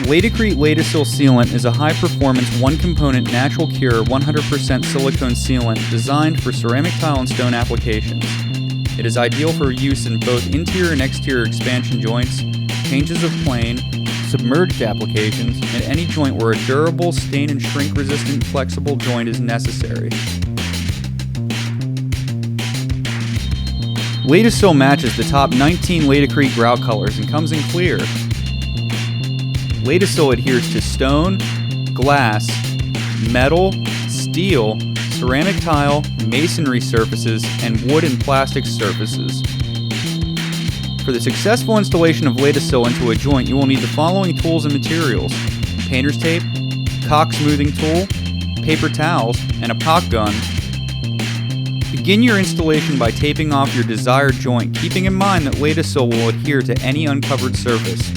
LATICRETE Latasil Sealant is a high-performance, one-component, natural cure, 100% silicone sealant designed for ceramic tile and stone applications. It is ideal for use in both interior and exterior expansion joints, changes of plane, submerged applications, and any joint where a durable, stain and shrink-resistant, flexible joint is necessary. Latasil matches the top 19 LATICRETE grout colors and comes in clear. Latasil adheres to stone, glass, metal, steel, ceramic tile, masonry surfaces, and wood and plastic surfaces. For the successful installation of Latasil into a joint, you will need the following tools and materials: painter's tape, caulk smoothing tool, paper towels, and a caulk gun. Begin your installation by taping off your desired joint, keeping in mind that Latasil will adhere to any uncovered surface.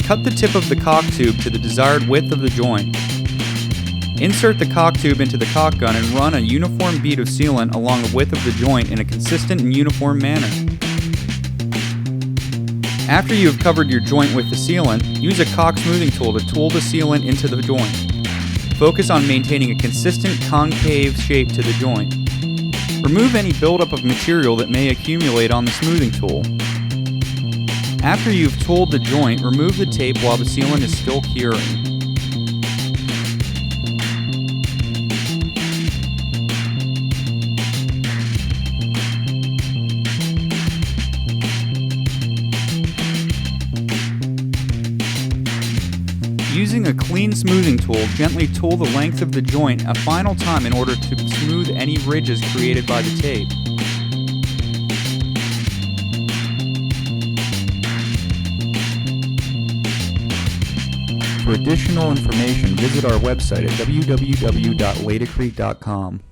Cut the tip of the caulk tube to the desired width of the joint. Insert the caulk tube into the caulk gun and run a uniform bead of sealant along the width of the joint in a consistent and uniform manner. After you have covered your joint with the sealant, use a caulk smoothing tool to tool the sealant into the joint. Focus on maintaining a consistent concave shape to the joint. Remove any buildup of material that may accumulate on the smoothing tool. After you've tooled the joint, remove the tape while the sealant is still curing. Using a clean smoothing tool, gently tool the length of the joint a final time in order to smooth any ridges created by the tape. For additional information, visit our website at www.laticrete.com.